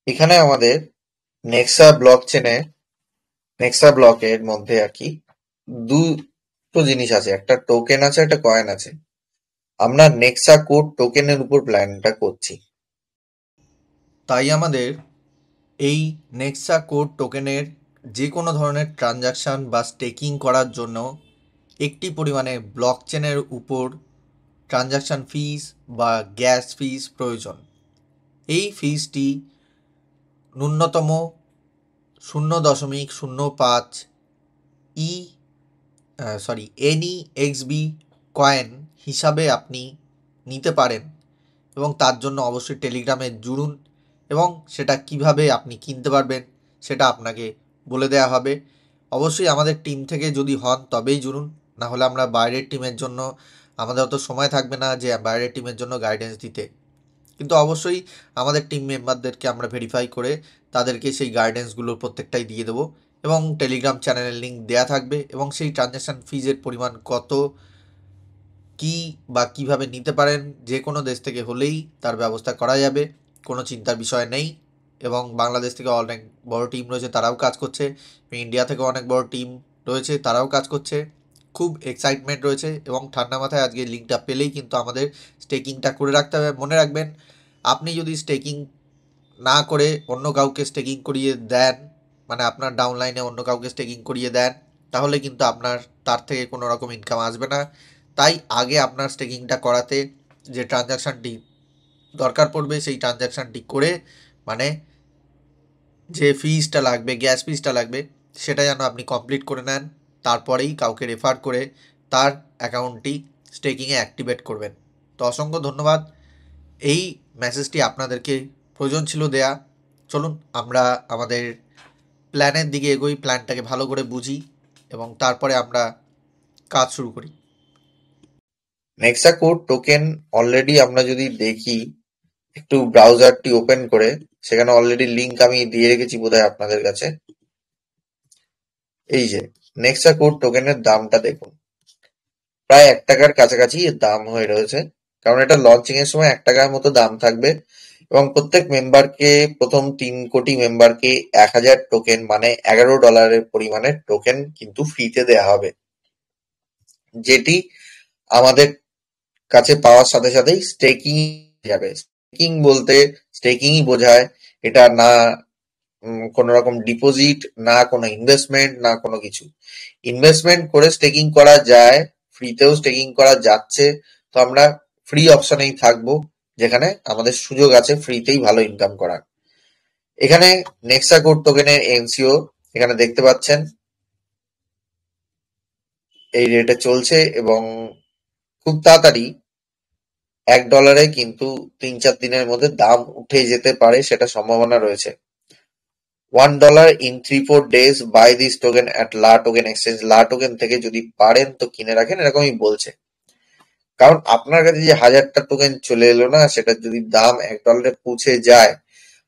এখানে আমাদের নেক্সা ব্লকের মধ্যে আর কি দুটো জিনিস আছে, একটা টোকেন আছে, একটা কয়েন আছে। আমরা নেক্সা কোড টোকেনের উপর প্ল্যানটা করছি, তাই আমাদের এই নেক্সা কোড টোকেনের যে কোনো ধরনের ট্রানজাকশান বা স্টেকিং করার জন্য একটি পরিমাণে ব্লকচেনের উপর ট্রানজাকশান ফিস বা গ্যাস ফিস প্রয়োজন। এই ফিসটি ন্যূনতম 0.05 ই NEXB কয়েন হিসাবে আপনি নিতে পারেন, এবং তার জন্য অবশ্যই টেলিগ্রামে জুড়ুন এবং সেটা কিভাবে আপনি কিনতে পারবেন সেটা আপনাকে বলে দেওয়া হবে। অবশ্যই আমাদের টিম থেকে যদি হন তবেই জুড়ুন, না হলে আমরা বাইরের টিমের জন্য আমাদের অত সময় থাকবে না যে বাইরের টিমের জন্য গাইডেন্স দিতে। কিন্তু অবশ্যই আমাদের টিম মেম্বারদেরকে আমরা ভেরিফাই করে তাদেরকে সেই গাইডেন্সগুলো প্রত্যেকটাই দিয়ে দেবো, এবং টেলিগ্রাম চ্যানেলের লিঙ্ক দেওয়া থাকবে, এবং সেই ট্রানজ্যাকশান ফিজের পরিমাণ কত কি বা কিভাবে নিতে পারেন যে কোনো দেশ থেকে হলেই তার ব্যবস্থা করা যাবে, কোনো চিন্তার বিষয় নেই। এবং বাংলাদেশ থেকে অনেক বড় টিম রয়েছে, তারাও কাজ করছে। ইন্ডিয়া থেকে অনেক বড় টিম রয়েছে, তারাও কাজ করছে। খুব এক্সাইটমেন্ট রয়েছে, এবং ঠান্ডা মাথায় আজকে লিঙ্কটা পেলেই কিন্তু আমাদের স্টেকিংটা করে রাখতে হবে। মনে রাখবেন, আপনি যদি স্টেকিং না করে অন্য কাউকে স্টেকিং করিয়ে দেন, মানে আপনার ডাউনলাইনে অন্য কাউকে স্টেকিং করিয়ে দেন, তাহলে কিন্তু আপনার তার থেকে কোনো রকম ইনকাম আসবে না। তাই আগে আপনার স্টেকিংটা করাতে যে ট্রানজ্যাকশানটি দরকার পড়বে সেই ট্রানজ্যাকশানটি করে, মানে যে ফিসটা লাগবে, গ্যাস ফিসটা লাগবে, সেটা যেন আপনি কমপ্লিট করে নেন। তারপরেই কাউকে রেফার করে তার অ্যাকাউন্টটি স্টেকিংয়ে অ্যাক্টিভেট করবেন। তো অসংখ্য ধন্যবাদ। এই মেসেজটি আপনাদেরকে প্রয়োজন ছিল দেয়া। চলুন আমরা আমাদের প্ল্যানের দিকে এগোই, প্ল্যানটাকে ভালো করে বুঝি এবং তারপরে আমরা কাজ শুরু করি। নেক্সা কোড টোকেন অলরেডি আমরা যদি দেখি একটু ব্রাউজারটি ওপেন করে, সেখানে অলরেডি লিঙ্ক আমি দিয়ে রেখেছি বোধহয় আপনাদের কাছে। এই যে নেক্সা কোড টোকেনের দামটা দেখুন, প্রায় 1 টাকার কাছাকাছি এর দাম হয়ে রয়েছে, কারণ এটা লঞ্চিং এর সময় 1 টাকার মতো দাম থাকবে, এবং প্রত্যেক মেম্বারকে, প্রথম 3 কোটি মেম্বারকে 1000 টোকেন মানে $11 পরিমাণের টোকেন কিন্তু ফ্রিতে দেওয়া হবে, যেটি আমাদের কাছে পাওয়ার সাথে সাথেই স্টেকিং যাবে। স্টেকিং বলতে স্টেকিংই বোঝায়, এটা না কোনো রকম ডিপোজিট, না কোনো ইনভেস্টমেন্ট, না কোনো কিছু। ইনভেস্টমেন্ট করে স্টেকিং করা যায়, ফ্রিতেও স্টেকিং করা যাচ্ছে। তো আমরা ফ্রি অপশনেই থাকবো, যেখানে আমাদের সুযোগ আছে ফ্রিতেই ভালো ইনকাম করার। এখানে নেক্সা কোড টোকেনের এনসিও এখানে দেখতে পাচ্ছেন, এই রেটে চলছে, এবং খুব তাড়াতাড়ি $1 কিন্তু 3-4 দিনের মধ্যে দাম উঠে যেতে পারে, সেটা সম্ভাবনা রয়েছে। $1 in 3-4 days, buy this token at La Token Exchange। লা টোকেন থেকে যদি পারেন তো কিনে রাখেন, এরকমই বলছে। কারণ আপনার কাছে যে 1000টা টোকেন চলে এলো না, সেটা যদি দাম $1 পৌঁছে যায়,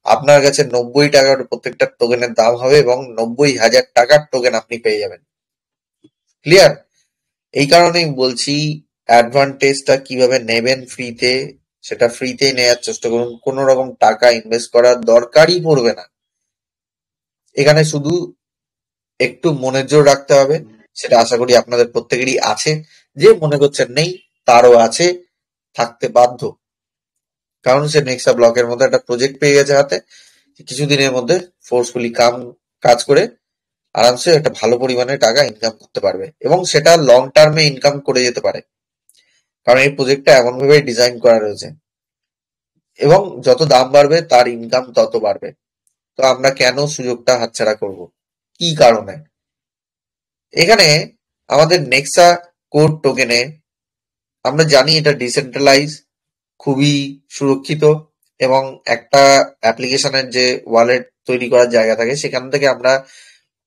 আপনার কাছে 90 টাকার প্রত্যেকটা টোকেনের দাম হবে, এবং 90,000 টাকার টোকেন আপনি পেয়ে যাবেন। ক্লিয়ার? এই কারণেই বলছি, অ্যাডভান্টেজটা কিভাবে নেবেন ফ্রিতে, সেটা ফ্রিতেই নেওয়ার চেষ্টা করুন। কোনো রকম টাকা ইনভেস্ট করার দরকারই পড়বে না। এখানে শুধু একটু মনের জোর রাখতে হবে, সেটা আশা করি আপনাদের প্রত্যেকেরই আছে। যে মনে করছেন নেই, তারও আছে, থাকতে বাধ্য। কারণ সে নেক্সা ব্লকের মধ্যে একটা প্রজেক্ট পেয়ে গেছে হাতে, কিছুদিনের মধ্যে ফোর্সফুলি কাজ করে আরামসে একটা ভালো পরিমাণে টাকা ইনকাম করতে পারবে, এবং সেটা লং টার্মে ইনকাম করে যেতে পারে, কারণ এই প্রজেক্টটা এমন ভাবে ডিজাইন করা রয়েছে, এবং যত দাম বাড়বে তার ইনকাম তত বাড়বে। তো আমরা কেন সুযোগটা হাতছাড়া করব? কি কারণে? এখানে আমাদের নেক্সা কোড টোকেনে আমরা জানি এটা ডিসেন্ট্রালাইজ, খুবই সুরক্ষিত, এবং একটা অ্যাপ্লিকেশনের যে ওয়ালেট তৈরি করার জায়গা থাকে, সেখান থেকে আমরা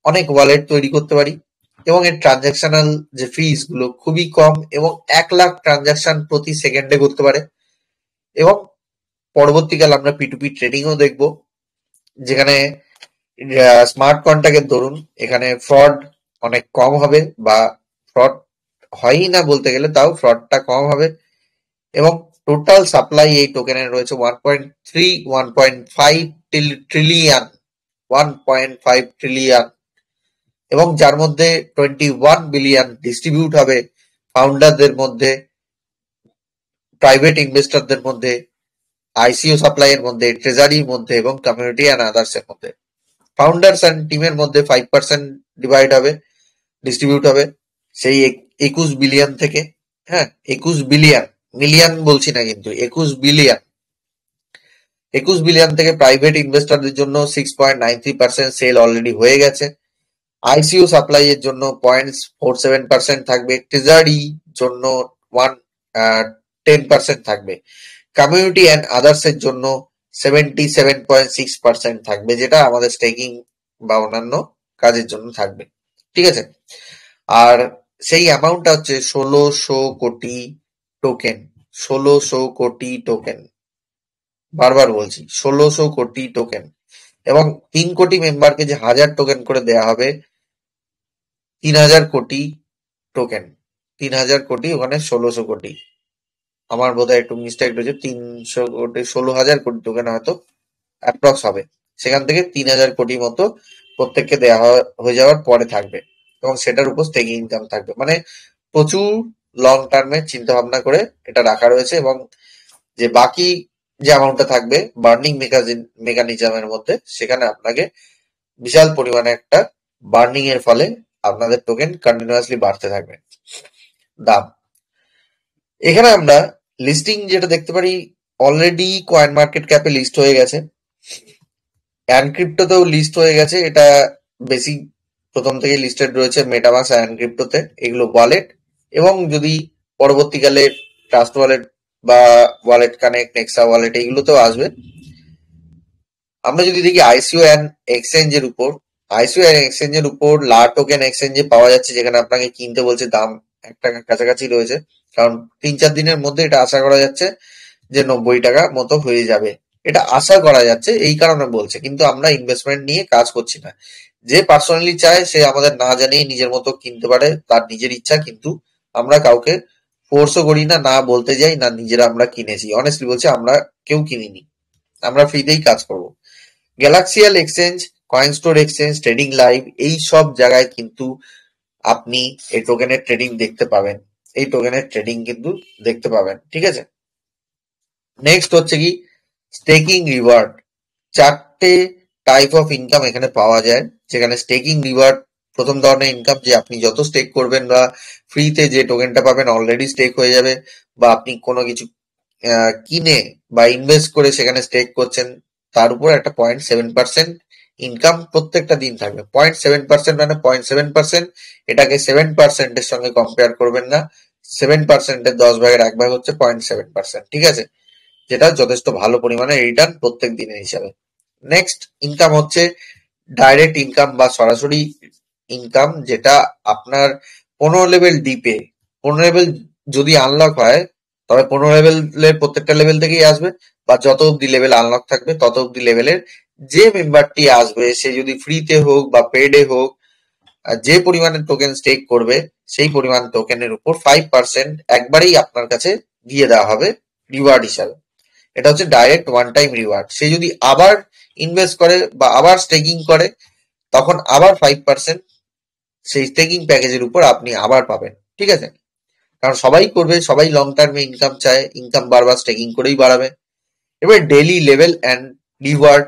অনেক ওয়ালেট তৈরি করতে পারি, এবং এর ট্রানজাকশনাল যে ফিস গুলো খুবই কম, এবং 1 লাখ ট্রানজাকশন প্রতি সেকেন্ডে করতে পারে। এবং পরবর্তীকালে আমরা P2P ট্রেডিংও দেখবো, যেখানে স্মার্ট কন্ট্রাক্টের ধরুন এখানে ফ্রড অনেক কম হবে, বা ফ্রড হয়ই না বলতে গেলে, তাও ফ্রডটা কম হবে, এবং টোটাল সাপ্লাই এই টোকেনের রয়েছে 1.3 1.5 ট্রিলিয়ন 1.5 ট্রিলিয়ন, এবং যার মধ্যে 21 বিলিয়ন ডিস্ট্রিবিউট হবে ফাউন্ডারদের মধ্যে, প্রাইভেট ইনভেস্টরদের মধ্যে, আইসিও সাপ্লাই এর মধ্যে, ট্রেজারির মধ্যে এবং কমিউনিটি অ্যান্ড আদার্স এর মধ্যে। ফাউন্ডার্স অ্যান্ড টিমের মধ্যে 5% ডিভাইড হবে, ডিস্ট্রিবিউট হবে সেই 21 বিলিয়ন থেকে। হ্যাঁ, 21 বিলিয়ন, মিলিয়ন বলছি না কিন্তু, 21 বিলিয়ন। 21 বিলিয়ন থেকে প্রাইভেট ইনভেস্টরদের জন্য 6.93% সেল অলরেডি হয়ে গেছে। আইসিও সাপ্লাই এর জন্য 0.47% থাকবে, ট্রেজারি জন্য 10% থাকবে, কমিউনিটি অ্যান্ড আদার্স এর জন্য 77.6% থাকবে, যেটা আমাদের স্টেকিং বা অন্যান্য কাজের জন্য থাকবে। ঠিক আছে, আর সেই অ্যামাউন্টটা হচ্ছে 1600 কোটি টোকেন। 1600 কোটি টোকেন, বারবার বলছি 1600 কোটি টোকেন, এবং 3 কোটি মেম্বারকে যে 1000 টোকেন করে দেয়া হবে, 3000 কোটি টোকেন। 3000 কোটি, ওখানে 1600 কোটি, আমার বোধহয় একটু মিস্টেক রয়েছে, 300 কোটি 16,000 কোটি টোকেন হয়তো অ্যাপ্রক্স হবে। সেখান থেকে 3000 কোটি মতো প্রত্যেককে দেওয়া হয়ে যাওয়ার পরে থাকবে, এবং সেটার উপর স্টেকিং ইনকাম থাকবে। মানে প্রচুর লং টার্মে চিন্তা ভাবনা করে এটা রাখা রয়েছে, এবং যে বাকি যে অ্যামাউন্টটা থাকবে বার্নিং মেকানিজমের মধ্যে, সেখানে আপনাকে বিশাল পরিমাণে একটা বার্নিং এর ফলে আপনাদের টোকেন কন্টিনিউয়াসলি বাড়তে থাকবে দাম। এখানে আমরা লিস্টিং যেটা দেখতে পারি, অলরেডি কয়েন মার্কেট ক্যাপে লিস্ট হয়ে গেছে, অ্যানক্রিপ্টোতেও লিস্ট হয়ে গেছে। এটা বেসিক প্রথম থেকে লিস্টেড রয়েছে মেটামাস্ক আর অ্যানক্রিপ্টোতে, এগুলো ওয়ালেট, এবং যদি পরবর্তীকালে ট্রাস্ট ওয়ালেট বা ওয়ালেট কানেক্ট, নেক্সা ওয়ালেট, এগুলোতেও আসবে। আমরা যদি দেখি আইসিও অ্যান্ড এক্সচেঞ্জের উপর, আইসিও অ্যান্ড এক্সচেঞ্জের উপর লা টোকেন এক্সচেঞ্জে পাওয়া যাচ্ছে, যেখানে আপনাকে কিনতে বলছে, দাম 1 টাকার কাছাকাছি রয়েছে, কারণ 3-4 দিনের মধ্যে এটা আশা করা যাচ্ছে যে 90 টাকা মতো হয়ে যাবে। এটা আশা করা যাচ্ছে, এই কারণে বলছে, কিন্তু আমরা ইনভেস্টমেন্ট নিয়ে কাজ করছি না। যে পার্সোনালি চায় সে আমাদের না জানিয়ে নিজের মতো কিনতে পারে, তার নিজের ইচ্ছা, কিন্তু আমরা কাউকে ফোর্সও করি না, না বলতে যাই না নিজেরা আমরা কিনেছি। অনেস্টলি বলছি, আমরা কেউ কিনিনি, আমরা ফ্রিতেই কাজ করব। Galaxial exchange, coin store exchange, trading live, এই সব জায়গায় কিন্তু আপনি এই টোকেনের ট্রেডিং দেখতে পাবেন, এই টোকেনের ট্রেডিং কিন্তু দেখতে পাবেন। ঠিক আছে, নেক্সট হচ্ছে কি স্টেকিং রিওয়ার্ড। 4টে টাইপ অফ ইনকাম এখানে পাওয়া যায়, যেখানে স্টেকিং রিওয়ার্ড প্রথম ধরনের ইনকাম, যে আপনি যত স্টেক করবেন বা ফ্রিতে যে টোকেনটা পাবেন অলরেডি স্টেক হয়ে যাবে, বা আপনি কোনো কিছু কিনে বা ইনভেস্ট করে সেখানে স্টেক করছেন, তার উপর একটা 0.7% ইনকাম প্রত্যেকটা দিন থাকবে। 0.7% মানে 0.7%, এটাকে 7% এর সঙ্গে কম্পেয়ার করবেন না। 7% এর 10 ভাগের 1 ভাগ হচ্ছে 0.7%। ঠিক আছে, যেটা যথেষ্ট ভালো পরিমাণে রিটার্ন প্রত্যেক দিনের হিসাবে। নেক্সট ইনকাম হচ্ছে ডাইরেক্ট ইনকাম বা সরাসরি ইনকাম, যেটা আপনার 15 লেভেল ডিপে, 15 লেভেল যদি আনলক হয়, তবে 15 লেভেলের প্রত্যেকটা লেভেল থেকেই আসবে, বা যত অব্দি লেভেল আনলক থাকবে তত অব্দি লেভেলের যে মেম্বারটি আসবে, সে যদি ফ্রিতে হোক বা পেডে হোক, যে পরিমাণে টোকেন স্টেক করবে সেই পরিমাণ টোকেনের উপর 5% একবারেই আপনার কাছে দিয়ে দেওয়া হবে রিওয়ার্ড হিসাবে। এটা হচ্ছে ডাইরেক্ট ওয়ান টাইম রিওয়ার্ড। সে যদি আবার ইনভেস্ট করে বা আবার স্টেকিং করে, তখন আবার 5% সেই স্টেকিং প্যাকেজের উপর আপনি আবার পাবেন। ঠিক আছে, কারণ সবাই করবে, সবাই লং টার্মে ইনকাম চায়, ইনকাম বারবার স্টেকিং করেই বাড়াবে। এবার daily level and reward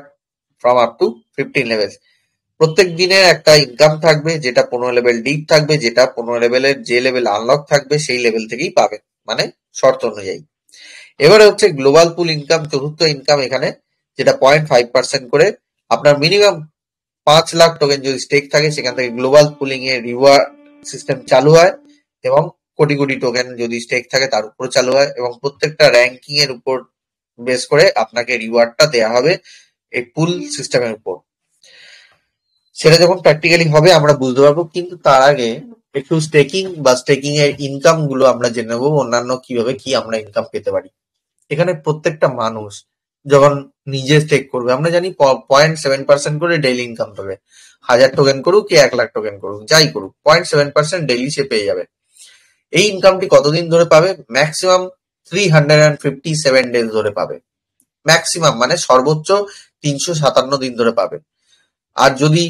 from up to 15 level, প্রত্যেক দিনের একটা ইনকাম থাকবে, যেটা 15 লেভেল ডিপ থাকবে, যেটা 15 লেভেলের যে লেভেল আনলক থাকবে সেই লেভেল থেকেই পাবেন, মানে শর্ত অনুযায়ী। এবারে হচ্ছে গ্লোবাল পুল ইনকাম, চতুর্থ ইনকাম এখানে, যেটা 0.5% করে আপনার মিনিমাম 5 লাখ টোকেন যদি স্টেক থাকে, সেখান থেকে গ্লোবাল পুলিং এর রিওয়ার্ড সিস্টেম চালু হয়, এবং কোটি কোটি টোকেন যদি স্টেক থাকে তার উপর চালু হয়, এবং প্রত্যেকটা র্যাঙ্কিং এর উপর বেস করে আপনাকে রিওয়ার্ডটা দেয়া হবে এই পুল সিস্টেমের উপর। সেটা যখন প্র্যাকটিক্যালি হবে আমরা বুঝতে পারবো, কিন্তু তার আগে একটু স্টেকিং বা স্টেকিং এর ইনকাম গুলো আমরা জেনে নেবো, অন্যান্য কিভাবে কি আমরা ইনকাম পেতে পারি। এখানে প্রত্যেকটা মানুষ যখন নিজে স্টেক করবে, আমরা জানি 0.7% করে ডেইলি ইনকাম পাবে। 1000 টোকেন করুক কি 1 লাখ টোকেন করুক, যাই করুক, 0.7% ডেইলি সে পেয়ে যাবে। এই ইনকামটি কতদিন ধরে পাবে? ম্যাক্সিমাম 357 ডেজ ধরে পাবে। ম্যাক্সিমাম মানে সর্বোচ্চ 357 দিন ধরে পাবে। আর যদি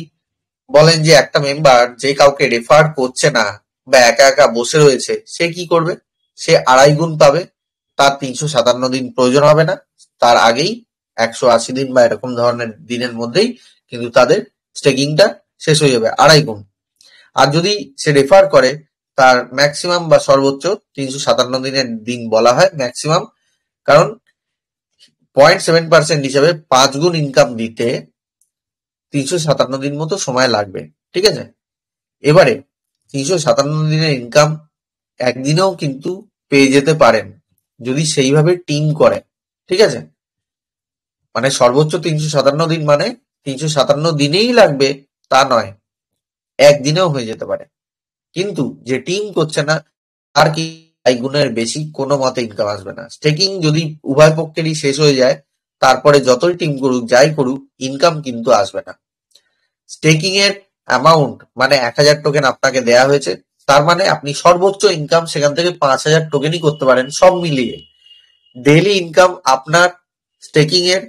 বলেন যে একটা মেম্বার যে কাউকে রেফার করছে না বা একা একা বসে রয়েছে, সে কি করবে? সে 2.5 গুণ পাবে। তার 357 দিন প্রয়োজন হবে না, তার আগেই 180 দিন বা এরকম ধরনের দিনের মধ্যেই কিন্তু তাদের স্টেকিংটা শেষ হয়ে যাবে 2.5 গুণ। আর যদি সে রেফার করে, তার ম্যাক্সিমাম বা সর্বোচ্চ 357 দিনের দিন বলা হয় ম্যাক্সিমাম, কারণ 0.7% হিসাবে 5 গুণ ইনকাম দিতে 357 দিন মতো সময় লাগবে। ঠিক আছে, এবারে 357 দিনের ইনকাম একদিনেও কিন্তু পেয়ে যেতে পারেন যদি সেইভাবে টিম করে। ঠিক আছে, মানে সর্বোচ্চ 357 দিন মানে 357 দিনেই লাগবে তা নয়, একদিনেও হয়ে যেতে পারে। কিন্তু যে টিম করছে না তার কি 2.5 গুণের বেশি কোনো মতে ইনকাম আসবে না। স্টেকিং যদি উভয় পক্ষেরই শেষ হয়ে যায়, তারপরে যতই টিম করুক যাই করুক, ইনকাম কিন্তু আসবে না। স্টেকিং এর অ্যামাউন্ট মানে 1000 টোকেন আপনাকে দেয়া হয়েছে, তার মানে আপনি সর্বোচ্চ ইনকাম সেখান থেকে 5000 টোকেনই করতে পারেন সব মিলিয়ে। ডেইলি ইনকাম আপনার স্টেকিং এর,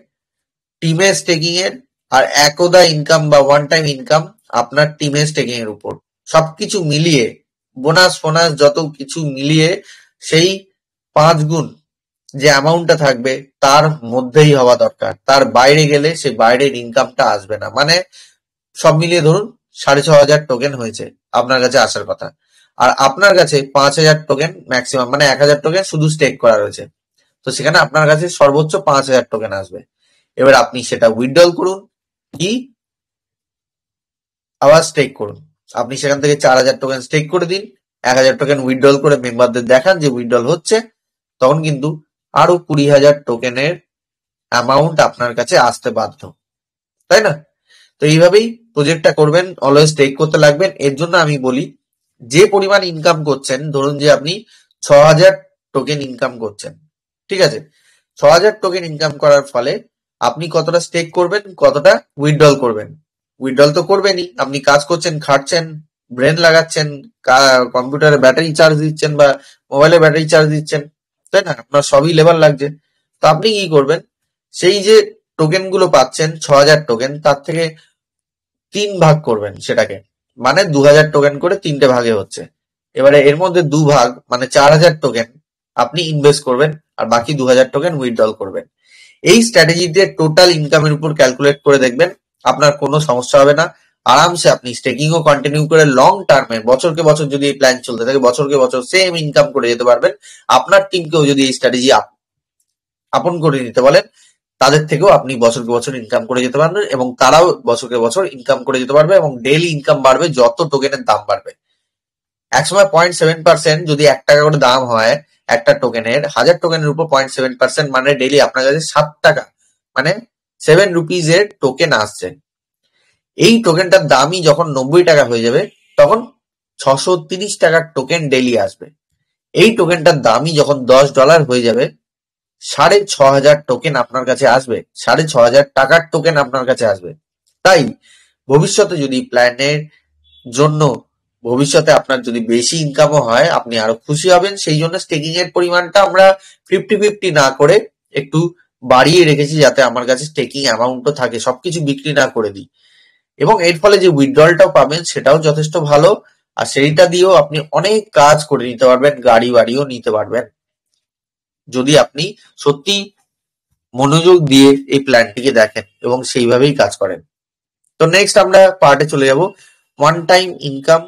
টিমের স্টেকিং এর, আর একদা ইনকাম বা ওয়ান টাইম ইনকাম আপনার টিমের স্টেকিং এর উপর, সবকিছু মিলিয়ে বোনাস ফোনাস যত কিছু মিলিয়ে সেই 5 গুণ যে অ্যামাউন্টটা থাকবে তার মধ্যেই হওয়া দরকার। তার বাইরে গেলে সে বাইরের ইনকামটা আসবে না। মানে সব মিলিয়ে ধরুন 6500 টোকেন হয়েছে আপনার কাছে আসার কথা, আর আপনার কাছে 5000 টোকেন ম্যাক্সিমাম মানে 1000 টোকেন শুধু স্টেক করা রয়েছে, তো সেখানে আপনার কাছে সর্বোচ্চ 5000 টোকেন আসবে। এবার আপনি সেটা উইথড্রল করুন কি আবার স্টেক করুন। আপনি সেখান থেকে 4000 টোকেন স্টেক করে দিন, 1000 টোকেন উইথড্রল করে মেম্বারদের দেখান যে উইথড্রল হচ্ছে, তখন কিন্তু আরো 20,000 টোকেনের অ্যামাউন্ট আপনার কাছে আসতে বাধ্য, তাই না? তো এইভাবেই প্রজেক্টটা করবেন, অলওয়েজ স্টেক করতে লাগবেন। এর জন্য আমি বলি, যে পরিমাণ ইনকাম করছেন, ধরুন যে আপনি 6000 টোকেন ইনকাম করছেন, ঠিক আছে, 6000 টোকেন ইনকাম করার ফলে আপনি কতটা স্টেক করবেন, কতটা উইথড্রল করবেন। উইথড্রল তো করবেনই, আপনি কাজ করছেন, খাটছেন, ব্রেন লাগাচ্ছেন, কম্পিউটারে ব্যাটারি চার্জ দিচ্ছেন বা মোবাইলে ব্যাটারি চার্জ দিচ্ছেন, তাই না? আপনার সবই লেবার লাগছে। তো আপনি কি করবেন, সেই যে টোকেন গুলো পাচ্ছেন 6000 টোকেন, তার থেকে 3 ভাগ করবেন সেটাকে, মানে 2000 টোকেন করে 3টে ভাগে হচ্ছে। এবারে এর মধ্যে 2 ভাগ মানে 4000 টোকেন আপনি ইনভেস্ট করবেন, আর বাকি 2000 টোকেন উইথড্রল করবেন। এই স্ট্র্যাটেজি দিয়ে টোটাল ইনকামের উপর ক্যালকুলেট করে দেখবেন, আপনার কোনো সমস্যা হবে না। আরামসে আপনি স্টেকিংও কন্টিনিউ করে লং টার্মে, বছরকে বছর যদি এই প্ল্যান চলতে থাকে, বছরকে বছর সেম ইনকাম করে যেতে পারবেন। আপনার টিমকেও যদি এই স্ট্র্যাটেজি আপন করে নিতে বলেন, তাদের থেকেও আপনি বছরকে বছর ইনকাম করে যেতে পারবেন, এবং তারাও বছরকে বছর ইনকাম করে যেতে পারবে, এবং ডেইলি ইনকাম বাড়বে যত টোকেনের দাম বাড়বে। একসময় 0.7% যদি 1 টাকা করে দাম হয় একটা টোকেনের, 1000 টোকেনের উপর 0.7% মানে ডেইলি আপনার কাছে 7 টাকা মানে 7 রুপিজ এর টোকেন আসছে। এই টোকেনটার দামই যখন 90 টাকা হয়ে যাবে, তখন 630 টাকার টোকেন ডেইলি আসবে। এই টোকেনটার দামই যখন $10 হয়ে যাবে, 6500 টোকেন আপনার কাছে আসবে, 6500 টাকার টোকেন আপনার কাছে আসবে। তাই ভবিষ্যতে যদি প্ল্যানের জন্য, ভবিষ্যতে আপনার যদি বেশি ইনকামও হয়, আপনি আরো খুশি হবেন। সেই জন্য স্টেকিং এর পরিমাণটা আমরা 50-50 না করে একটু বাড়িয়ে রেখেছি, যাতে আমার কাছে স্টেকিং অ্যামাউন্টও থাকে, সবকিছু বিক্রি না করে দিই। এবং এর ফলে যে উইথড্রলটাও পাবেন সেটাও যথেষ্ট ভালো, আর সেইটা দিয়েও আপনি অনেক কাজ করে নিতে পারবেন, গাড়ি বাড়িও নিতে পারবেন, যদি আপনি সত্যি মনোযোগ দিয়ে এই প্ল্যানটিকে দেখেন এবং সেইভাবেই কাজ করেন। তো নেক্সট আমরা পার্টে চলে যাব, ওয়ান টাইম ইনকাম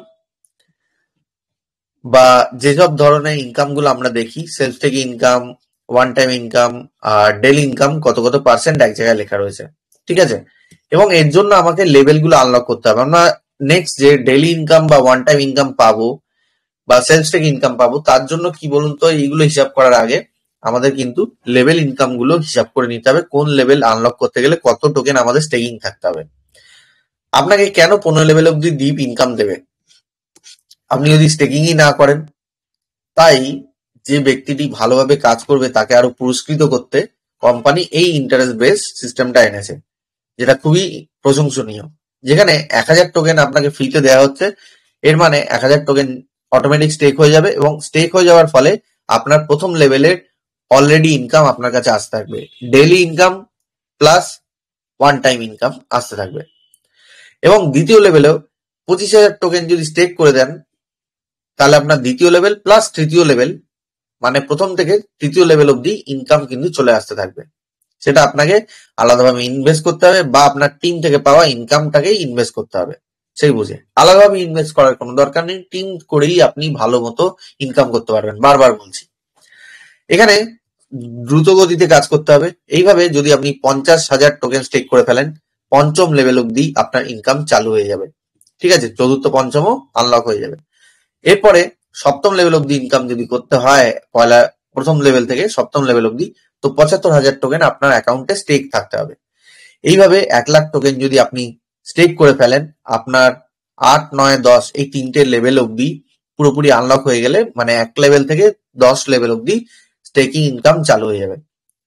বা যেসব ধরনের ইনকাম গুলো আমরা দেখি, সেলফ থেকে ইনকাম, ওয়ান টাইম ইনকাম আর ডেলি ইনকাম, কত কত পার্সেন্ট এক জায়গায় লেখা রয়েছে, ঠিক আছে। এবং এর জন্য আমাকে লেভেল গুলো আনলক করতে হবে। আমরা নেক্সট যে ডেলি ইনকাম বা ওয়ান টাইম ইনকাম পাবো বা সেলফ থেকে ইনকাম পাবো, তার জন্য কি বলুন তো, এইগুলো হিসাব করার আগে আমাদের কিন্তু লেভেল ইনকাম গুলো হিসাব করে নিতে হবে। কোন লেভেল আনলক করতে গেলে কত টোকেন আমাদের স্টেকিং থাকতে হবে। আপনাকে কেন 15 লেভেল অব্দি ডিপ ইনকাম দেবে আপনি যদি স্টেকিংই না করেন? তাই যে ব্যক্তিটি ভালোভাবে কাজ করবে তাকে আরো পুরস্কৃত করতে কোম্পানি এই ইন্টারেস্ট বেস সিস্টেমটা এনেছে, যেটা খুবই প্রশংসনীয়। যেখানে 1000 টোকেন আপনাকে ফ্রিতে দেওয়া হচ্ছে, এর মানে 1000 টোকেন অটোমেটিক স্টেক হয়ে যাবে, এবং স্টেক হয়ে যাওয়ার ফলে আপনার প্রথম লেভেলের অলরেডি ইনকাম আপনার কাছে আসতে থাকবে। Daily income plus one time income আসতে থাকবে। এবং দ্বিতীয় লেভেলেও 25,000 টোকেন যদি স্টেক করে দেন, তাহলে আপনার দ্বিতীয় লেভেল প্লাস তৃতীয় লেভেল, মানে প্রথম থেকে তৃতীয় লেভেল অব্দি ইনকাম কিন্তু চলে আসতে থাকবে। সেটা আপনাকে আলাদাভাবে ইনভেস্ট করতে হবে বা আপনার টিম থেকে পাওয়া ইনকামটাকেই ইনভেস্ট করতে হবে সেই বুঝে। আলাদাভাবে ইনভেস্ট করার কোনো দরকার নেই, টিম করেই আপনি ভালো মতো ইনকাম করতে পারবেন। বারবার বলছি, এখানে দ্রুত গতিতে কাজ করতে হবে। এইভাবে যদি আপনি 50,000 টোকেন স্টেক করে ফেলেন, পঞ্চম লেভেল অব্দি আপনার ইনকাম চালু হয়ে যাবে। ঠিক আছে, চতুর্থ পঞ্চমও আনলক হয়ে যাবে। এরপরে সপ্তম লেভেল অব্দি ইনকাম যদি করতে হয় প্রথম লেভেল থেকে সপ্তম লেভেল অব্দি, তো 75,000 টোকেন আপনার অ্যাকাউন্টে স্টেক থাকতে হবে। এইভাবে 1,00,000 টোকেন যদি আপনি স্টেক করে ফেলেন, আপনার 8, 9, 10 এই তিনটে লেভেল অব্দি পুরোপুরি আনলক হয়ে গেলে, মানে 1 লেভেল থেকে 10 লেভেল অব্দি স্টেকিং ইনকাম চালু হয়ে যাবে।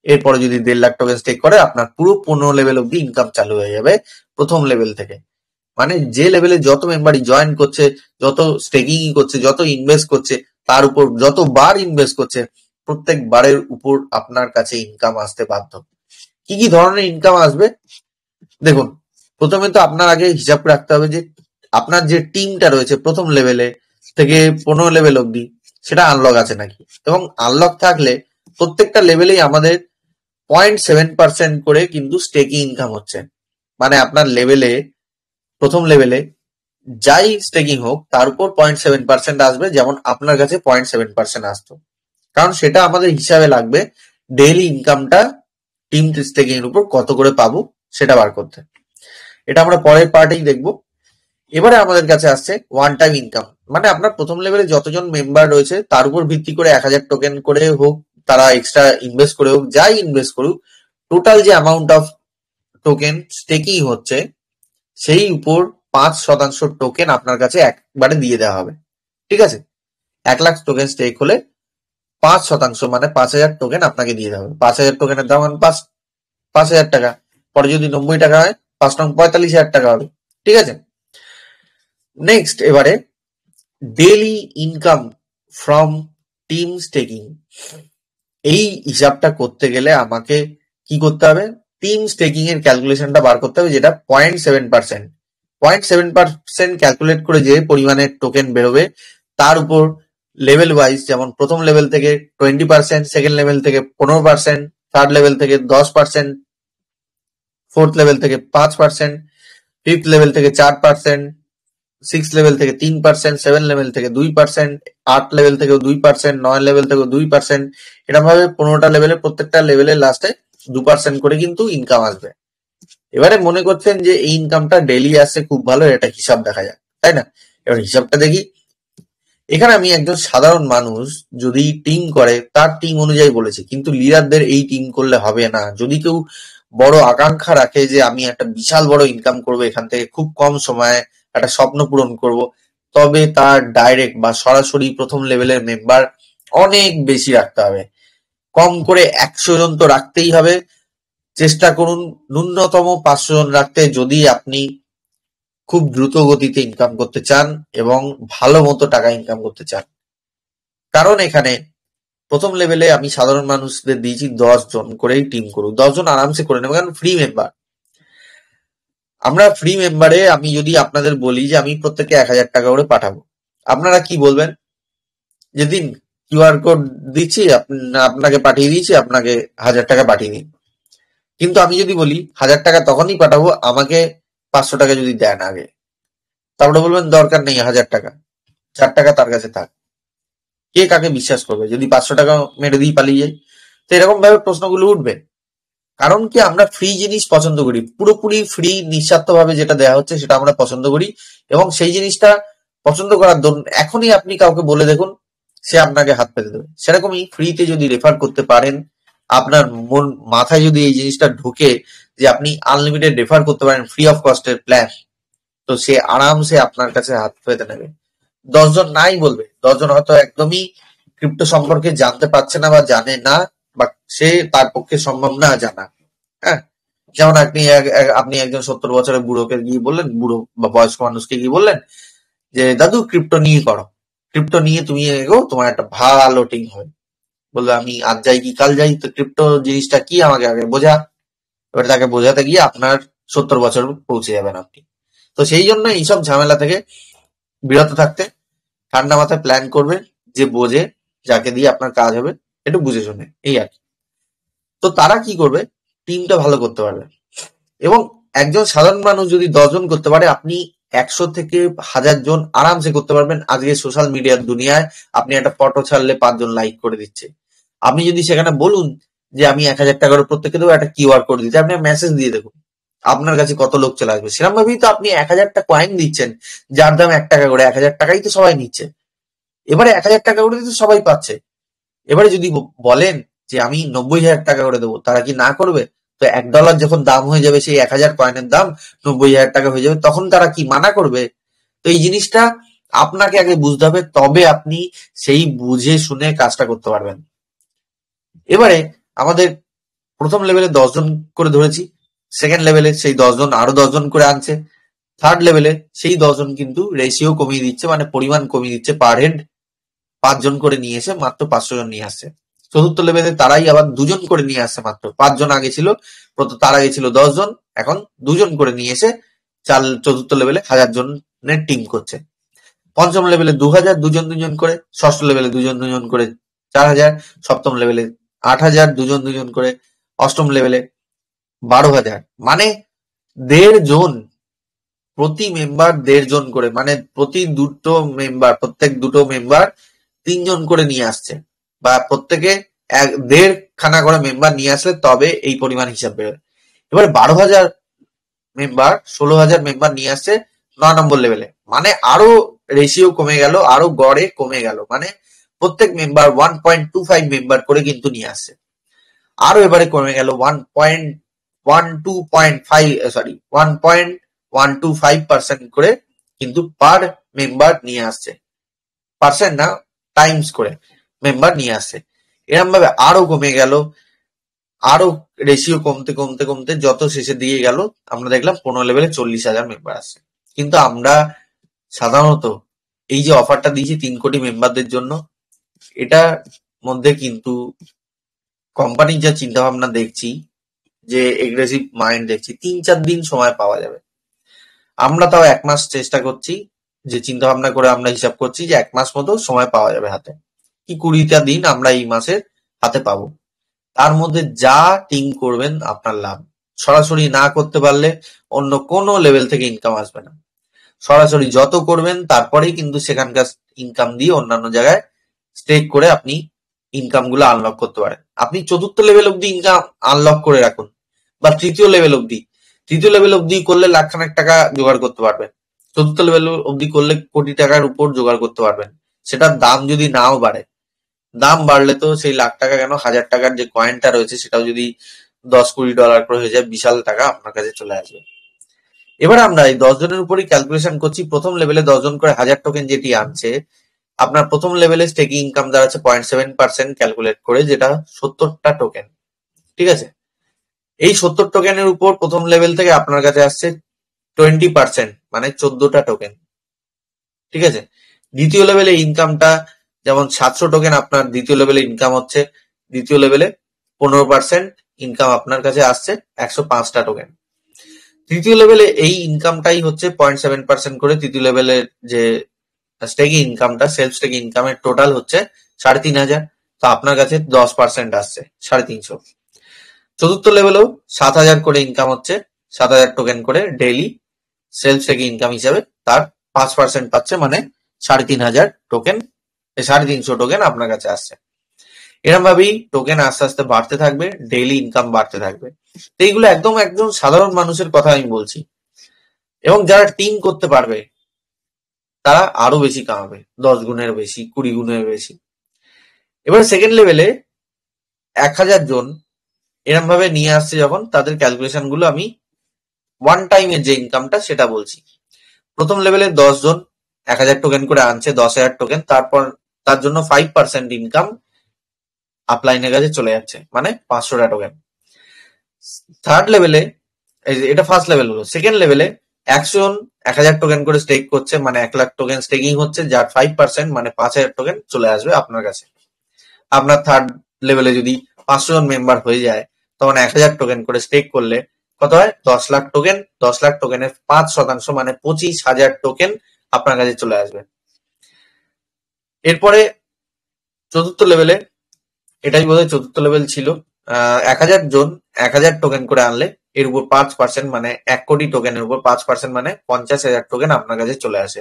এরপরে যদি 1.5 লাখ টোকেন স্টেক করে, আপনার পুরো 15 লেভেল অব্দি ইনকাম চালু হয়ে যাবে প্রথম লেভেল থেকে। মানে যে লেভেলে যত মেম্বারই জয়েন করছে, যত স্টেকিং করছে, যত ইনভেস্ট করছে, তার উপর যতবার ইনভেস্ট করছে, প্রত্যেক বারের উপর আপনার কাছে ইনকাম আসতে বাধ্য। কি কি ধরনের ইনকাম আসবে দেখুন। প্রথমে তো আপনার আগে হিসাব রাখতে হবে যে আপনার যে টিমটা রয়েছে প্রথম লেভেলে থেকে 15 লেভেল অব্দি, সেটা আনলক আছে নাকি। এবং আনলক থাকলে প্রত্যেকটা লেভেলেই আমাদের 0.7% করে কিন্তু স্টেকিং ইনকাম হচ্ছে। মানে আপনার লেভেলে, প্রথম লেভেলে যাই স্টেকিং হোক তার উপর 0.7% আসবে, যেমন আপনার কাছে 0.7% আসতো। কারণ সেটা আমাদের হিসাবে লাগবে ডেইলি ইনকামটা টিম স্টেকিং এর উপর কত করে পাবো সেটা বার করতে। এটা আমরা পরের পার্টেই দেখবো। এবারে আমাদের কাছে আসছে ওয়ান টাইম ইনকাম। মানে আপনার প্রথম লেভেলে যতজন মেম্বার রয়েছে তার উপর ভিত্তি করে 1,000 টোকেন করে হোক, তারা এক্সট্রা ইনভেস্ট করে হোক, যাই ইনভেস্ট করুক, টোটাল যে অ্যামাউন্ট অফ টোকেন স্টেকিং হচ্ছে সেই উপর 5% টোকেন আপনার কাছে একবারে দিয়ে দেওয়া হবে। ঠিক আছে, 1,00,000 টোকেন স্টেক হলে 5% মানে 5,000 টোকেন আপনাকে দিয়ে দেওয়া হবে। 5,000 টোকেনের দাম 5,000 টাকা। পরে যদি 90 টাকা হয়, 5 টং 45,000 টাকা হবে। ঠিক আছে, নেক্সট এবারে daily income from team staking. এই হিসাবটা করতে গেলে আমাকে কি করতে হবে, টিম স্টেকিং এর ক্যালকুলেশনটা বার করতে হবে, যেটা 0.7%। 0.7% ক্যালকুলেট করে যে পরিমাণের টোকেন বেরোবে তার উপর লেভেল ওয়াইজ, যেমন প্রথম লেভেল থেকে 20%, সেকেন্ড লেভেল থেকে 15%, থার্ড লেভেল থেকে 10%, ফোর্থ লেভেল থেকে 5%, ফিফথ লেভেল থেকে 4%, 6 লেভেল থেকে 3%, 7 লেভেল থেকে 2%, 8 লেভেল থেকেও 2%, 9 লেভেল থেকেও 2%, এরকম ভাবে 15টা লেভেলে প্রত্যেকটা লেভেলের লাস্টে 2% করে কিন্তু ইনকাম আসবে। এবারে মনে করছেন যে এই ইনকামটা ডেইলি আসছে, খুব ভালো, এটা হিসাব দেখা যাক, তাই না? এবার হিসাবটা দেখি। এখানে আমি একজন সাধারণ মানুষ যদি টিম করে তার টিম অনুযায়ী বলেছি, কিন্তু লিডারদের এই টিম করলে হবে না। যদি কেউ বড় আকাঙ্ক্ষা রাখে যে আমি একটা বিশাল বড় ইনকাম করবো এখান থেকে খুব কম সময়ে, একটা স্বপ্ন পূরণ করব, তবে তার ডাইরেক্ট বা সরাসরি প্রথম লেভেলের মেম্বার অনেক বেশি রাখতে হবে। কম করে 100 জন তো রাখতেই হবে। চেষ্টা করুন ন্যূনতম 500 জন রাখতে, যদি আপনি খুব দ্রুত গতিতে ইনকাম করতে চান এবং ভালো মতো টাকা ইনকাম করতে চান। কারণ এখানে প্রথম লেভেলে আমি সাধারণ মানুষদের দিয়েছি 10 জন করেই টিম করুক। 10 জন আরামসে করে নেবে, কারণ ফ্রি মেম্বার। আমরা ফ্রি মেম্বারে আমি যদি আপনাদের বলি যে আমি প্রত্যেককে 1,000 টাকা করে পাঠাবো, আপনারা কি বলবেন? যেদিন কিউআর কোড দিচ্ছি, আপনাকে পাঠিয়ে দিয়েছি, আপনাকে 1,000 টাকা পাঠিয়ে দিন। কিন্তু আমি যদি বলি 1,000 টাকা তখনই পাঠাবো আমাকে 500 টাকা যদি দেন আগে, তারপরে বলবেন দরকার নেই 1,000 টাকা, 4 টাকা তার কাছে থাক। কে কাকে বিশ্বাস করবে যদি 500 টাকা মেরে দিয়ে পালিয়ে যায়? তো এরকম ভাবে প্রশ্নগুলো উঠবে। কারণ কি, আমরা ফ্রি জিনিস পছন্দ করি, পুরোপুরি ফ্রি নিঃস্বার্থ ভাবে যেটা দেওয়া হচ্ছে সেটা আমরা পছন্দ করি। এবং সেই জিনিসটা পছন্দ করার দরুন এখনই আপনি কাউকে বলে দেখুন, সে আপনাকে হাত পেতে দেবে। সেরকমই ফ্রিতে যদি রেফার করতে পারেন, আপনার মন মাথায় যদি এই জিনিসটা ঢুকে যে আপনি আনলিমিটেড রেফার করতে পারেন ফ্রি অফ কস্টের প্ল্যান, তো সে আরামসে আপনার কাছে হাত পেতে নেবে। 10 জন নাই বলবে, 10 জন হয়তো একদমই ক্রিপ্টো সম্পর্কে জানতে পারছে না বা জানে না, বা সে তার পক্ষে সম্ভব না জানা। হ্যাঁ, যেমন আপনি একজন 70 বছরের বুড়োকে গিয়ে বললেন, বুড়ো বা বয়স্ক মানুষকে গিয়ে বললেন যে দাদু ক্রিপ্টো নিয়ে করো, ক্রিপ্টো নিয়ে তুমি এগো, তোমার একটা ভালো টিম হবে। বলবে আমি আজ যাই কি কাল যাই, তো ক্রিপ্টো জিনিসটা কি আমাকে আগে বোঝা। এবার তাকে বোঝাতে গিয়ে আপনার 70 বছর পৌঁছে যাবেন আপনি। তো সেই জন্য এইসব ঝামেলা থেকে বিরত থাকতে ঠান্ডা মাথায় প্ল্যান করবে, যে বোঝে, যাকে দিয়ে আপনার কাজ হবে একটু বুঝে শুনে, এই আর কি। তো তারা কি করবে, টিমটা ভালো করতে পারবে। এবং একজন সাধারণ মানুষ যদি 10 জন করতে পারে, আপনি 100 থেকে 1000 জন আরামসে করতে পারবেন। আজকে সোশ্যাল মিডিয়ার দুনিয়ায় আপনি একটা ফটো ছাড়লে 5 জন লাইক করে দিচ্ছে। আপনি যদি সেখানে বলুন যে আমি 1000 টাকা করে প্রত্যেককে দেবো, একটা কিউআর কোড দিতে, আপনি মেসেজ দিয়ে দেখুন আপনার কাছে কত লোক চলে আসবে। সেরকম ভাবেই তো আপনি 1000টা কয়েন দিচ্ছেন, যার দাম 1 টাকা করে, 1000 টাকাই তো সবাই নিচ্ছে। এবারে 1000 টাকা করে তো সবাই পাচ্ছে। এবারে যদি বলেন যে আমি 90,000 টাকা করে দেবো, তারা কি না করবে? তো $1 যখন দাম হয়ে যাবে, সেই 1000 কয়েনের দাম 90,000 টাকা হয়ে যাবে, তখন তারা কি মানা করবে? তো এই জিনিসটা আপনাকে আগে বুঝতে হবে, তবে আপনি সেই বুঝে শুনে কাজটা করতে পারবেন। এবারে আমাদের প্রথম লেভেলে 10 জন করে ধরেছি, সেকেন্ড লেভেলে সেই 10 জন আরো 10 জন করে আনছে, থার্ড লেভেলে সেই 10 জন কিন্তু রেশিও কমিয়ে দিচ্ছে, মানে পরিমাণ কমিয়ে দিচ্ছে, পার হেড 5 জন করে নিয়ে এসে মাত্র 500 জন নিয়ে আসছে। চতুর্থ লেভেলে তারাই আবার 2 জন করে নিয়ে আসছে, মাত্র 5 জন আগে ছিল, তার আগে ছিল 10 জন, এখন 2 জন করে নিয়ে এসে চতুর্থ লেভেলে 1000 জনের টিম করছে। পঞ্চম লেভেলে 2000, 2 জন করে। ষষ্ঠ লেভেলে 2 জন করে 4000। সপ্তম লেভেলে 8000, 2 জন করে। অষ্টম লেভেলে 12,000, মানে 1.5 জন প্রতি মেম্বার, 1.5 জন করে, মানে প্রত্যেক দুটো মেম্বার 3 জন করে নিয়ে আসছে, বা প্রত্যেকে 1.5 খানা করে মেম্বার নিয়ে আসলে তবে এই পরিমাণ হিসাব বেরোয়। এবারে 12,000 মেম্বার, 16,000 মেম্বার নিয়ে আসছে 9 নম্বর লেভেলে, মানে আরো রেশিও কমে গেল, আরো গড়ে কমে গেল, মানে প্রত্যেক মেম্বার 1.25 মেম্বার করে কিন্তু নিয়ে আসছে। আরো এবারে কমে গেল 1.15% করে কিন্তু পার মেম্বার নিয়ে আসছে, পার্সেন্ট না, টাইমস করে মেম্বার নিয়ে আসছে। এরকম ভাবে আরো কমে গেল, আরো রেশিও কমতে কমতে কমতে যত শেষে দিয়ে গেল, আমরা দেখলাম 15 লেভেলে 40,000 মেম্বার আসছে। কিন্তু আমরা সাধারণত এই যে অফারটা দিয়েছি 3 কোটি মেম্বারদের জন্য, এটার মধ্যে কিন্তু কোম্পানির যা চিন্তা ভাবনা দেখছি, যে এগ্রেসিভ মাইন্ড দেখছি, 3-4 দিন সময় পাওয়া যাবে। আমরা তাও 1 মাস চেষ্টা করছি, যে চিন্তা ভাবনা করে আমরা হিসাব করছি যে 1 মাস মতো সময় পাওয়া যাবে হাতে, কি 20টা দিন আমরা এই মাসের হাতে পাবো। তার মধ্যে যা টিম করবেন আপনার লাভ। সরাসরি না করতে পারলে অন্য কোনো লেভেল থেকে ইনকাম আসবে না। সরাসরি যত করবেন তারপরেই কিন্তু সেখানকার ইনকাম দিয়ে অন্যান্য জায়গায় স্টেক করে আপনি ইনকাম গুলো আনলক করতে পারেন। আপনি চতুর্থ লেভেল অব্দি ইনকাম আনলক করে রাখুন, বা তৃতীয় লেভেল অব্দি করলে লাখখানেক টাকা জোগাড় করতে পারবেন। চতুর্থ লেভেল অব্দি করলে কোটি টাকার উপর জোগাড় করতে পারবেন, সেটার দাম যদি নাও বাড়ে। দাম বাড়লে তো সেই লাখ টাকা কেন, 1000 টাকার যে কয়েনটা রয়েছে সেটাও যদি $10-20 করে হয়ে যায়, বিশাল টাকা আপনার কাছে চলে আসবে। এবার আমরা এই 10 জনের উপরই ক্যালকুলেশন করছি। প্রথম লেভেলে 10 জন করে 1000 টোকেন যেটি আনছে, আপনার প্রথম লেভেলে স্টেকিং ইনকাম দাঁড়াচ্ছে 0.7% ক্যালকুলেট করে, যেটা 70টা টোকেন। ঠিক আছে, এই 70 টোকেনের উপর প্রথম লেভেল থেকে আপনার কাছে আসছে 20%, মানে 14টা টোকেন। ঠিক আছে, দ্বিতীয় লেভেলে ইনকামটা যেমন 700 টোকেন আপনার দ্বিতীয় লেভেলে ইনকাম হচ্ছে, দ্বিতীয় লেভেলে 15% ইনকাম আপনার কাছে আসছে 105টা টোকেন। তৃতীয় লেভেলে এই ইনকামটাই হচ্ছে 0.7% করে, তৃতীয় লেভেলের যে স্টেকিং ইনকামটা, সেলফ স্টেকিং ইনকামের টোটাল হচ্ছে 3,500। তো আপনার কাছে 10% আসছে 350। চতুর্থ লেভেলেও 7,000 করে ইনকাম হচ্ছে, 7,000 টোকেন করে ডেইলি সেলফ স্টেকিং ইনকাম হিসাবে, তার 5% পাচ্ছে, মানে 3,500 টোকেন, 350 টোকেন আপনার কাছে আসছে। এরকম ভাবেই টোকেন আস্তে আস্তে বাড়তে থাকবে, ডেইলি ইনকাম বাড়তে থাকবে। তো এইগুলো একদম একদম সাধারণ মানুষের কথা আমি বলছি, এবং যারা টিম করতে পারবে তারা আরো বেশি কামাবে, 10 গুণের বেশি, 20 গুণের বেশি। এবার সেকেন্ড লেভেলে 1,000 জন এরম ভাবে নিয়ে আসছে যখন, তাদের ক্যালকুলেশন গুলো আমি ওয়ান টাইমের যে ইনকামটা সেটা বলছি। প্রথম লেভেলে 10 জন 1,000 টোকেন করে আনছে, 10,000 টোকেন, তারপর তার জন্য 5% ইনকাম আপলাইনের কাছে চলে যাচ্ছে, মানে 500টা টোকেন। থার্ড লেভেলে, এটা ফার্স্ট লেভেল হলো। সেকেন্ড লেভেলে 100 জন 1,000 টোকেন করে স্টেক করছে, মানে 1 লাখ টোকেন স্টেকিং হচ্ছে, যার 5% মানে 5,000 টোকেন চলে আসবে আপনার কাছে। আপনার থার্ড লেভেলে যদি 500 জন মেম্বার হয়ে যায়, তখন 1000 টোকেন করে স্টেক করলে কত হয়? 10 লাখ টোকেন। 10 লাখ টোকেনের 5% মানে 25,000 টোকেন আপনার কাছে চলে আসবে। এরপরে চতুর্থ লেভেলে, এটাই বোধহয় চতুর্থ লেভেল ছিল, 1000 জন 1000 টোকেন করে আনলে এর উপর 5% মানে 1 কোটি টোকেনের উপর 5% মানে 50,000 টোকেন আপনার কাছে চলে আসে।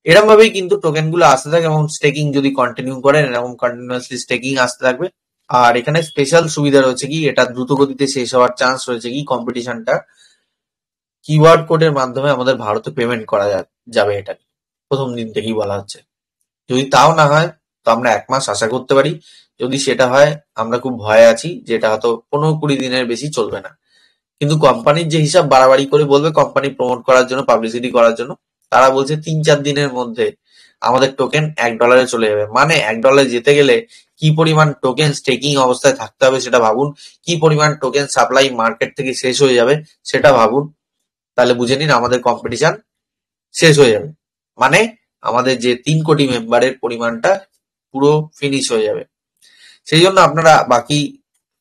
এরকম ভাবেই কিন্তু টোকেন গুলো আসতে থাকে এবং স্টেকিং যদি কন্টিনিউ করেন এরকম কন্টিনিউয়াসলি স্টেকিং আসতে থাকবে। আর এখানে স্পেশাল সুবিধা রয়েছে কি, এটা দ্রুত গতিতে শেষ হওয়ার চান্স রয়েছে কি, কম্পিটিশনটা কিওয়ার্ড কোডের মাধ্যমে আমাদের ভারতে পেমেন্ট করা যাবে, এটা প্রথম দিন থেকেই বলা হচ্ছে। যদি তাও না হয় তো আমরা 1 মাস আশা করতে পারি। যদি সেটা হয় আমরা খুব ভয়ে আছি, যেটা হয়তো 15-20 দিনের বেশি চলবে না। কিন্তু কোম্পানির যে হিসাব বাড়াবাড়ি করে বলবে, কোম্পানি প্রমোট করার জন্য, পাবলিসিটি করার জন্য, তারা বলছে 3-4 দিনের মধ্যে আমাদের টোকেন $1 চলে যাবে। মানে $1 যেতে গেলে কি পরিমাণ টোকেন স্টেকিং অবস্থায় থাকতে হবে সেটা ভাবুন, কি পরিমাণ টোকেন সাপ্লাই মার্কেট থেকে শেষ হয়ে যাবে সেটা ভাবুন। তাহলে বুঝে নিন আমাদের কম্পিটিশন শেষ হয়ে যাবে, মানে আমাদের যে 3 কোটি মেম্বারের পরিমাণটা পুরো ফিনিশ হয়ে যাবে। সেই জন্য আপনারা বাকি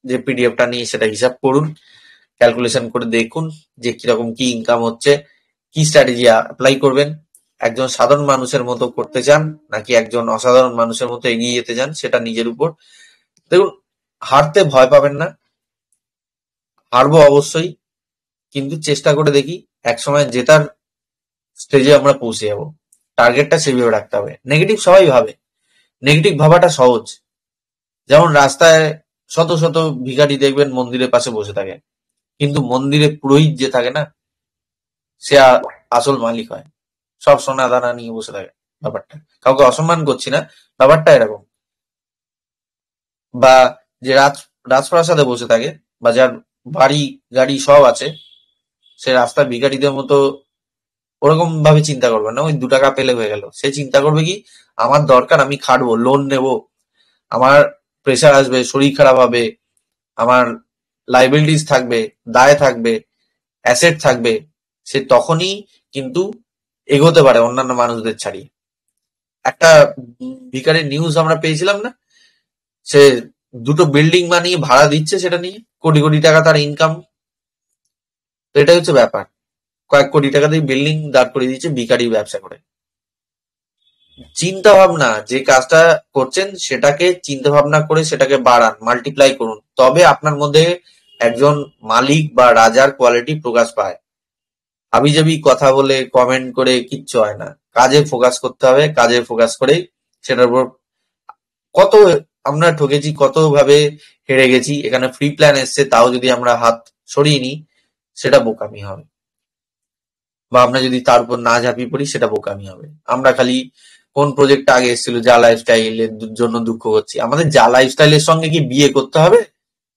যে পিডিএফটা নিয়ে সেটা হিসাব করুন, ক্যালকুলেশন করে দেখুন যে কিরকম কি ইনকাম হচ্ছে, কি স্ট্র্যাটেজি অ্যাপ্লাই করবেন। একজন সাধারণ মানুষের মতো করতে চান নাকি একজন অসাধারণ মানুষের মতো এগিয়ে যেতে চান, সেটা নিজের উপর। দেখুন, হারতে ভয় পাবেন না, হারবো অবশ্যই, কিন্তু চেষ্টা করে দেখি একসময় জেতার স্টেজে আমরা পৌঁছে যাবো। টার্গেটটা সেভাবে রাখতে হবে। নেগেটিভ সবাই ভাবে, নেগেটিভ ভাবাটা সহজ। যেমন রাস্তায় শত শত ভিখারি দেখবেন মন্দিরের পাশে বসে থাকে, কিন্তু মন্দিরে পুরোহিত যে থাকে না, সে আসল মালিক হয়। সব সোনা দানা নিয়ে বসে থাকে। ব্যাপারটা কাউকে অসম্মান করছি না, ব্যাপারটা এরকম। বা যে রাজপ্রাসাদে বসে থাকে, বা যার বাড়ি গাড়ি সব আছে, সে রাস্তায় ভিখারিদের মতো ওরকম ভাবে চিন্তা করবে না। ওই 2 টাকা পেলে হয়ে গেল। সে চিন্তা করবে কি, আমার দরকার, আমি খাটবো, লোন নেব, আমার প্রেশার আসবে, শরীর খারাপ হবে, আমার লাইবিলিটিস থাকবে, দায় থাকবে, অ্যাসেট থাকবে। সে তখনই কিন্তু এগোতে পারে অন্যান্য মানুষদের ছাড়িয়ে। একটা ভিখারির নিউজ আমরা পেয়েছিলাম না, সে 2টো বিল্ডিং বানিয়ে ভাড়া দিচ্ছে, সেটা নিয়ে কোটি কোটি টাকা তার ইনকাম। তো এটাই হচ্ছে ব্যাপার, কয়েক কোটি টাকা দিয়ে বিল্ডিং দাঁড় করিয়ে দিচ্ছে ভিখারি ব্যবসা করে। চিন্তা ভাবনা, যে কাজটা করছেন সেটাকে চিন্তা ভাবনা করে সেটাকে বাড়ান, মাল্টিপ্লাই করুন, তবে আপনার মধ্যে একজন মালিক বা রাজার কোয়ালিটি প্রকাশ পায়। হাবিজাবি কথা বলে কমেন্ট করে কিচ্ছু হয় না। কাজে ফোকাস করতে হবে, কাজে ফোকাস করে সেটার উপর। কত আমরা ঠকেছি, কত ভাবে হেরে গেছি। এখানে ফ্রি প্ল্যান এসছে, তাও যদি আমরা হাত সরিয়ে নিই সেটা বোকামি হবে, বা আমরা যদি তার উপর না ঝাঁপিয়ে পড়ি সেটা বোকামি হবে। আমরা খালি কোন প্রজেক্টটা আগে এসেছিল যা লাইফস্টাইলের জন্য দুঃখ করছি। আমাদের যা লাইফস্টাইলের সঙ্গে কি বিয়ে করতে হবে?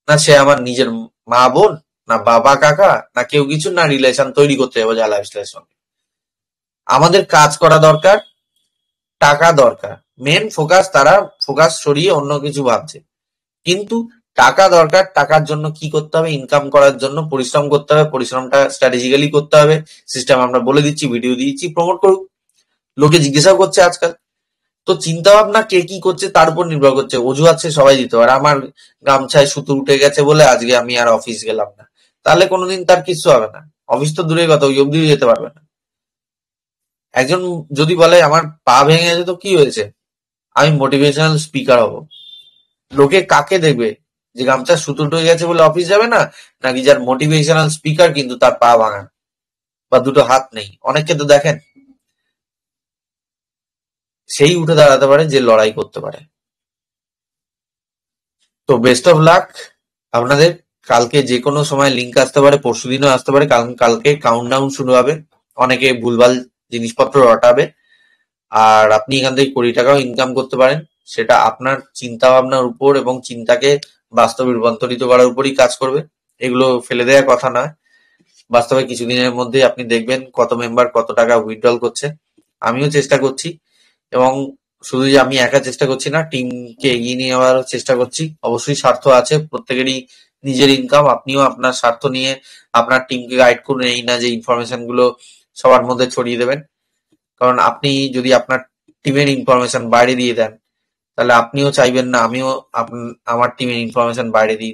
না সে আমার নিজের মা বোন, না বাবা কাকা, না কেউ কিছু, না রিলেশন তৈরি করতে হবে যা লাইফস্টাইলের সঙ্গে। আমাদের কাজ করা দরকার, টাকা দরকার। মেন ফোকাস, তারা ফোকাস সরিয়ে অন্য কিছু ভাবছে। কিন্তু টাকা দরকার, টাকার জন্য কি করতে হবে? ইনকাম করার জন্য পরিশ্রম করতে হবে, পরিশ্রমটা স্ট্র্যাটেজিক্যালি করতে হবে। সিস্টেম আমরা বলে দিচ্ছি, ভিডিও দিচ্ছি, প্রমোট করুক। লোকে জিজ্ঞাসাও করছে আজকাল। তো চিন্তা ভাবনা কে কি করছে তার উপর নির্ভর করছে। অজুহাত সে সবাই দিতে পারে, আমার গামছায় সুতো উঠে গেছে বলে আজকে আমি আর অফিস গেলাম না, তাহলে কোনোদিন তার কিচ্ছু হবে না। অফিস তো দূরের কথা, ওই অব্দিও যেতে পারবে না। একজন যদি বলে আমার পা ভেঙে গেছে তো কি হয়েছে, আমি মোটিভেশনাল স্পিকার হব, লোকে কাকে দেখবে? যে গামছা সুতো উঠে গেছে বলে অফিস যাবে না, নাকি যার মোটিভেশনাল স্পিকার কিন্তু তার পা ভাঙা বা 2টো হাত নেই? অনেককে তো দেখেন, সেই উঠে দাঁড়াতে পারে যে লড়াই করতে পারে। তো বেস্ট অফ লাক আপনাদের। কালকে যে কোনো সময় লিঙ্ক আসতে পারে, পরশুদিনও আসতে পারে, কারণ কালকে কাউন্টডাউন শুরু হবে। অনেকে ভুলভাল জিনিসপত্র রটাবে, আর আপনি এখান থেকে কোটি টাকাও ইনকাম করতে পারেন। সেটা আপনার চিন্তা ভাবনার উপর এবং চিন্তাকে বাস্তবে রূপান্তরিত করার উপরই কাজ করবে। এগুলো ফেলে দেওয়ার কথা নয়। বাস্তবে কিছুদিনের মধ্যে আপনি দেখবেন কত মেম্বার কত টাকা উইথড্রল করছে। আমিও চেষ্টা করছি, এবং শুধু যে আমি একা চেষ্টা করছি না, টিমকে এগিয়ে নিয়ে যাওয়ার চেষ্টা করছি। অবশ্যই স্বার্থ আছে প্রত্যেকেরই, নিজের ইনকাম। আপনিও আপনার স্বার্থ নিয়ে আপনার টিমকে গাইড করুন, এই না যে ইনফরমেশন গুলো সবার মধ্যে ছড়িয়ে দেবেন। কারণ আপনি যদি আপনার টিমের ইনফরমেশন বাইরে দিয়ে দেন, তাহলে আপনিও চাইবেন না আমিও আমার টিমের ইনফরমেশন বাইরে দিই।